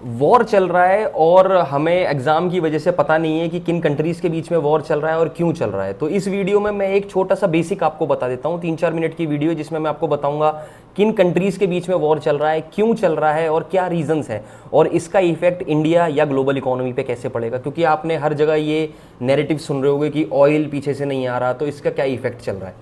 War चल रहा है और हमें एग्जाम की वजह से पता नहीं है कि किन कंट्रीज के बीच में वॉर चल रहा है और क्यों चल रहा है। तो इस वीडियो में मैं एक छोटा सा बेसिक आपको बता देता हूं, 3-4 मिनट की वीडियो जिसमें मैं आपको बताऊंगा किन कंट्रीज के बीच में वॉर चल रहा है, क्यों चल रहा है और क्या रीजंस है, और इसका इफेक्ट इंडिया या ग्लोबल इकोनॉमी पे कैसे पड़ेगा। क्योंकि आपने हर जगह ये नैरेटिव सुन रहे होगे कि ऑयल पीछे से नहीं आ रहा, तो इसका क्या इफेक्ट चल रहा है।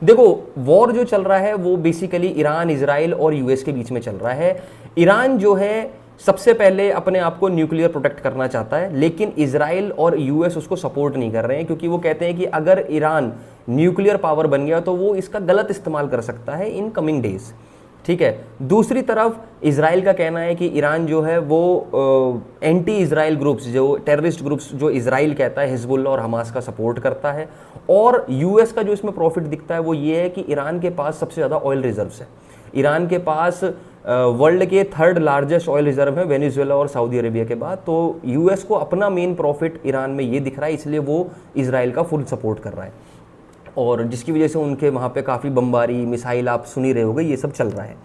देखो, वॉर जो चल रहा है वो बेसिकली ईरान, इजराइल और यूएस के बीच में चल रहा है। ईरान जो है सबसे पहले अपने आप को न्यूक्लियर प्रोटेक्ट करना चाहता है, लेकिन इजराइल और यूएस उसको सपोर्ट नहीं कर रहे हैं, क्योंकि वो कहते हैं कि अगर ईरान न्यूक्लियर पावर बन गया तो वो इसका गलत इस्तेमाल कर सकता है इन कमिंग डेज। ठीक है। दूसरी तरफ इजराइल का कहना है कि ईरान जो है वो एंटी इजराइल ग्रुप्स, जो टेररिस्ट ग्रुप्स जो इजराइल कहता है, हिजबुल्ला और हमास का सपोर्ट करता है। और यूएस का जो इसमें प्रॉफिट दिखता है वो ये है कि ईरान के पास सबसे ज़्यादा ऑयल रिजर्व्स है। ईरान के पास वर्ल्ड के 3rd लार्जेस्ट ऑयल रिजर्व है वेनेजुएला और सऊदी अरेबिया के बाद। तो यूएस को अपना मेन प्रॉफिट ईरान में ये दिख रहा है, इसलिए वो इजराइल का फुल सपोर्ट कर रहा है, और जिसकी वजह से उनके वहाँ पे काफ़ी बमबारी, मिसाइल आप सुन ही रहे होगे, ये सब चल रहा है।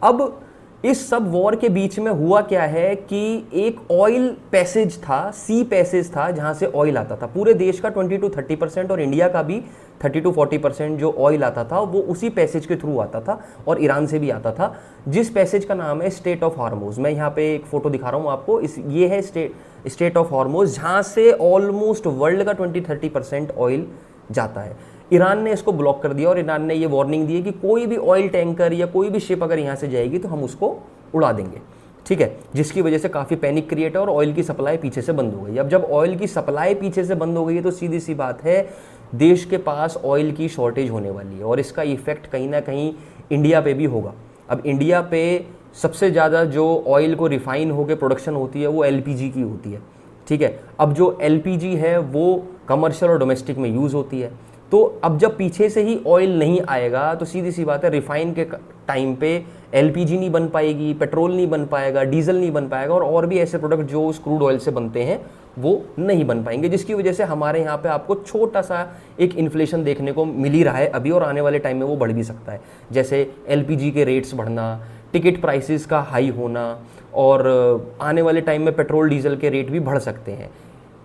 अब इस सब वॉर के बीच में हुआ क्या है कि एक ऑयल पैसेज था, सी पैसेज था, जहाँ से ऑयल आता था। पूरे देश का 20-30% और इंडिया का भी 30-40% जो ऑयल आता था वो उसी पैसेज के थ्रू आता था, और ईरान से भी आता था, जिस पैसेज का नाम है स्ट्रेट ऑफ हार्मोज। मैं यहाँ पे एक फोटो दिखा रहा हूँ आपको, ये है स्ट्रेट ऑफ हार्मोज, जहाँ से ऑलमोस्ट वर्ल्ड का 20-30% ऑयल जाता है। ईरान ने इसको ब्लॉक कर दिया और ईरान ने ये वार्निंग दी है कि कोई भी ऑयल टैंकर या कोई भी शिप अगर यहाँ से जाएगी तो हम उसको उड़ा देंगे। ठीक है, जिसकी वजह से काफ़ी पैनिक क्रिएट है और ऑयल की सप्लाई पीछे से बंद हो गई। अब जब ऑयल की सप्लाई पीछे से बंद हो गई है तो सीधी सी बात है, देश के पास ऑयल की शॉर्टेज होने वाली है, और इसका इफेक्ट कहीं ना कहीं इंडिया पे भी होगा। अब इंडिया पे सबसे ज़्यादा जो ऑयल को रिफाइन होकर प्रोडक्शन होती है वो एलपीजी की होती है। ठीक है, अब जो एलपीजी है वो कमर्शियल और डोमेस्टिक में यूज़ होती है। तो अब जब पीछे से ही ऑयल नहीं आएगा तो सीधी सी बात है, रिफाइन के टाइम पे एलपीजी नहीं बन पाएगी, पेट्रोल नहीं बन पाएगा, डीजल नहीं बन पाएगा, और भी ऐसे प्रोडक्ट जो उस क्रूड ऑयल से बनते हैं वो नहीं बन पाएंगे, जिसकी वजह से हमारे यहाँ पे आपको छोटा सा एक इन्फ्लेशन देखने को मिल ही रहा है अभी, और आने वाले टाइम में वो बढ़ भी सकता है। जैसे एलपीजी के रेट्स बढ़ना, टिकट प्राइसेस का हाई होना, और आने वाले टाइम में पेट्रोल डीजल के रेट भी बढ़ सकते हैं।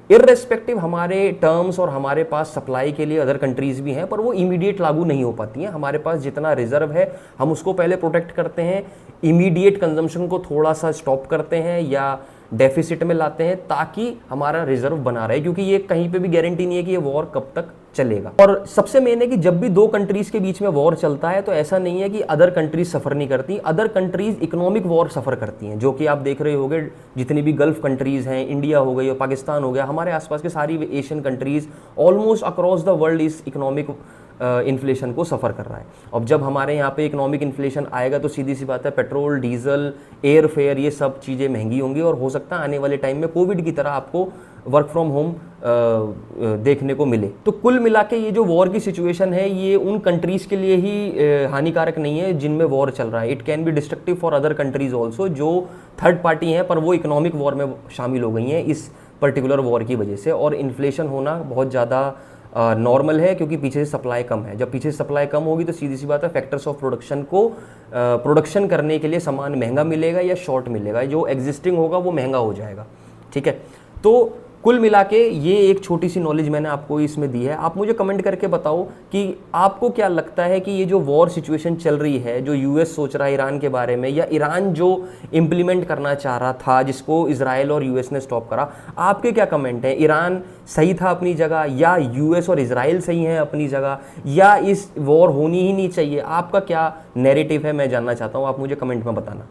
इर्रेस्पेक्टिव हमारे टर्म्स और हमारे पास सप्लाई के लिए अदर कंट्रीज़ भी हैं, पर वो इमीडिएट लागू नहीं हो पाती हैं। हमारे पास जितना रिजर्व है हम उसको पहले प्रोटेक्ट करते हैं, इमीडिएट कंजम्पशन को थोड़ा सा स्टॉप करते हैं या डेफिसिट में लाते हैं, ताकि हमारा रिजर्व बना रहे, क्योंकि ये कहीं पे भी गारंटी नहीं है कि ये वॉर कब तक चलेगा। और सबसे मेन है कि जब भी दो कंट्रीज के बीच में वॉर चलता है तो ऐसा नहीं है कि अदर कंट्रीज सफ़र नहीं करती, अदर कंट्रीज इकोनॉमिक वॉर सफ़र करती हैं, जो कि आप देख रहे होंगे जितनी भी गल्फ कंट्रीज़ हैं, इंडिया हो गई और पाकिस्तान हो गया, हमारे आसपास के सारी Asian countries almost across the world इस इकोनॉमिक इन्फ्लेशन को सफ़र कर रहा है। अब जब हमारे यहाँ पे इकोनॉमिक इन्फ्लेशन आएगा तो सीधी सी बात है, पेट्रोल, डीजल, एयर फेयर, ये सब चीज़ें महंगी होंगी, और हो सकता है आने वाले टाइम में कोविड की तरह आपको वर्क फ्रॉम होम देखने को मिले। तो कुल मिला के ये जो वॉर की सिचुएशन है ये उन कंट्रीज़ के लिए ही हानिकारक नहीं है जिनमें वॉर चल रहा है। It can be destructive for other countries also, जो थर्ड पार्टी हैं पर वो इकोनॉमिक वॉर में शामिल हो गई हैं इस पर्टिकुलर वॉर की वजह से। और इन्फ्लेशन होना बहुत ज़्यादा नॉर्मल है, क्योंकि पीछे से सप्लाई कम है। जब पीछे से सप्लाई कम होगी तो सीधी सी बात है, फैक्टर्स ऑफ प्रोडक्शन को प्रोडक्शन करने के लिए सामान महंगा मिलेगा या शॉर्ट मिलेगा, जो एग्जिस्टिंग होगा वो महंगा हो जाएगा। ठीक है, तो कुल मिला के ये एक छोटी सी नॉलेज मैंने आपको इसमें दी है। आप मुझे कमेंट करके बताओ कि आपको क्या लगता है कि ये जो वॉर सिचुएशन चल रही है, जो यूएस सोच रहा है ईरान के बारे में, या ईरान जो इम्प्लीमेंट करना चाह रहा था जिसको इजराइल और यूएस ने स्टॉप करा, आपके क्या कमेंट हैं? ईरान सही था अपनी जगह, या यूएस और इजराइल सही है अपनी जगह, या इस वॉर होनी ही नहीं चाहिए? आपका क्या नैरेटिव है, मैं जानना चाहता हूँ, आप मुझे कमेंट में बताना।